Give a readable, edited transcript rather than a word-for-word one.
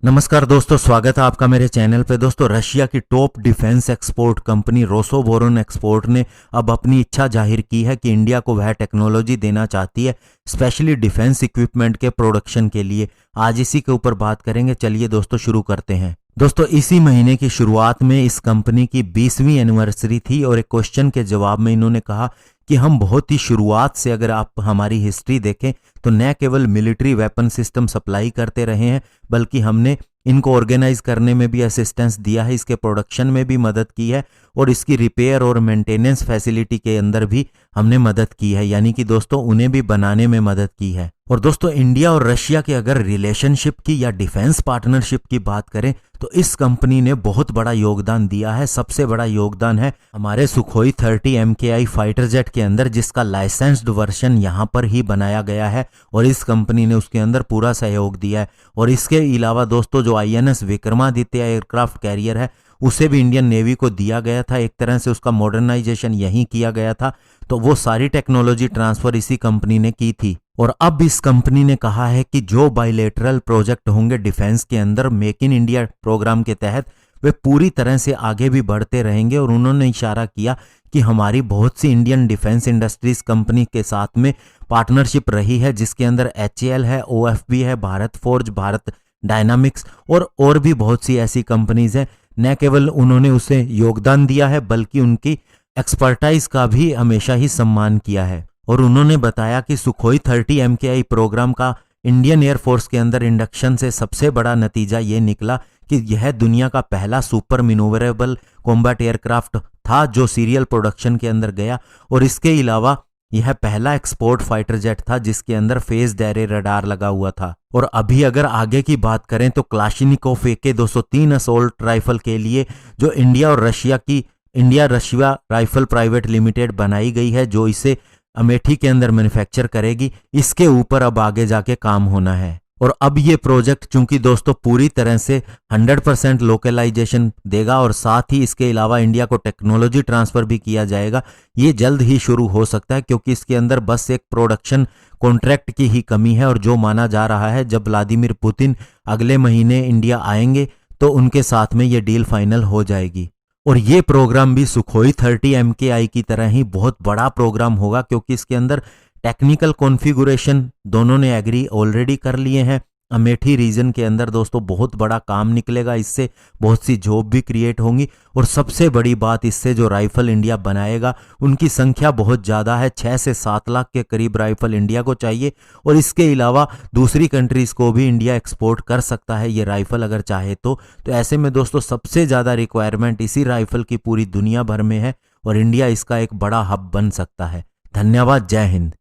नमस्कार दोस्तों, स्वागत है आपका मेरे चैनल पे। दोस्तों, रशिया की top defence export company Rosoboron export ने अब अपनी इच्छा जाहिर की है कि इंडिया को वह टेक्नोलॉजी देना चाहती है स्पेशली डिफेंस इक्विपमेंट के प्रोडक्शन के लिए। आज इसी के ऊपर बात करेंगे। चलिए दोस्तों शुरू करते हैं। दोस्तों, इसी महीने की शुरुआत में इस कंपनी की 20वीं एनिवर्सरी थी और एक क्वेश्चन के जवाब में इन्होंने कहा कि हम बहुत ही शुरुआत से, अगर आप हमारी हिस्ट्री देखें तो न केवल मिलिट्री वेपन सिस्टम सप्लाई करते रहे हैं बल्कि हमने इनको ऑर्गेनाइज करने में भी असिस्टेंस दिया है, इसके प्रोडक्शन में भी मदद की है और इसकी रिपेयर और मेंटेनेंस फैसिलिटी के अंदर भी हमने मदद की है, यानी कि दोस्तों उन्हें भी बनाने में मदद की है। और दोस्तों, इंडिया और रशिया के अगर रिलेशनशिप की या डिफेंस पार्टनरशिप की बात करें तो इस कंपनी ने बहुत बड़ा योगदान दिया है। सबसे बड़ा योगदान है हमारे सुखोई 30 MKI फाइटर जेट के अंदर, जिसका लाइसेंस्ड वर्जन यहाँ पर ही बनाया गया है और इस कंपनी ने उसके अंदर पूरा सहयोग दिया है। और इसके अलावा दोस्तों, जो INS विक्रमादित्य एयरक्राफ्ट कैरियर है उसे भी इंडियन नेवी को दिया गया था। एक तरह से उसका मॉडर्नाइजेशन यहीं किया गया था, तो वो सारी टेक्नोलॉजी ट्रांसफर इसी कंपनी ने की थी। और अब इस कंपनी ने कहा है कि जो बायलैटरल प्रोजेक्ट होंगे डिफेंस के अंदर मेक इन इंडिया प्रोग्राम के तहत, वे पूरी तरह से आगे भी बढ़ते रहेंगे। और उन्होंने इशारा किया कि हमारी बहुत सी इंडियन डिफेंस इंडस्ट्रीज कंपनी के साथ में पार्टनरशिप रही है, जिसके अंदर HAL है, OFB है, भारत फोर्ज, भारत डायनामिक्स और भी बहुत सी ऐसी कंपनीज हैं। न केवल उन्होंने उसे योगदान दिया है बल्कि उनकी एक्सपर्टाइज का भी हमेशा ही सम्मान किया है। और उन्होंने बताया कि सुखोई 30 MKI प्रोग्राम का इंडियन एयरफोर्स के अंदर इंडक्शन से सबसे बड़ा नतीजा ये निकला कि यह दुनिया का पहला सुपर मिनोवरेबल कॉम्बैट एयरक्राफ्ट था जो सीरियल प्रोडक्शन के अंदर गया। और इसके अलावा यह पहला एक्सपोर्ट फाइटर जेट था जिसके अंदर फेज डैरे रडार लगा हुआ था। और अभी अगर आगे की बात करें तो क्लाशनिकोव AK-203 असोल्ट राइफल के लिए जो India Russia rifle private limited बनाई गई है, जो इसे अमेठी के अंदर मैन्युफैक्चर करेगी, इसके ऊपर अब आगे जाके काम होना है। और अब ये प्रोजेक्ट चूंकि दोस्तों पूरी तरह से 100% लोकलाइजेशन देगा और साथ ही इसके अलावा इंडिया को टेक्नोलॉजी ट्रांसफर भी किया जाएगा, ये जल्द ही शुरू हो सकता है क्योंकि इसके अंदर बस एक प्रोडक्शन कॉन्ट्रैक्ट की ही कमी है। और जो माना जा रहा है जब व्लादिमीर पुतिन अगले महीने इंडिया आएंगे तो उनके साथ में ये डील फाइनल हो जाएगी। और ये प्रोग्राम भी सुखोई 30 MKI की तरह ही बहुत बड़ा प्रोग्राम होगा क्योंकि इसके अंदर टेक्निकल कॉन्फ़िगरेशन दोनों ने एग्री ऑलरेडी कर लिए हैं। अमेठी रीजन के अंदर दोस्तों बहुत बड़ा काम निकलेगा, इससे बहुत सी जॉब भी क्रिएट होंगी। और सबसे बड़ी बात, इससे जो राइफल इंडिया बनाएगा उनकी संख्या बहुत ज़्यादा है, 6 से 7 लाख के करीब राइफल इंडिया को चाहिए। और इसके अलावा दूसरी कंट्रीज़ को भी इंडिया एक्सपोर्ट कर सकता है ये राइफल अगर चाहे तो ऐसे में दोस्तों सबसे ज़्यादा रिक्वायरमेंट इसी राइफल की पूरी दुनिया भर में है और इंडिया इसका एक बड़ा हब बन सकता है। धन्यवाद। जय हिंद।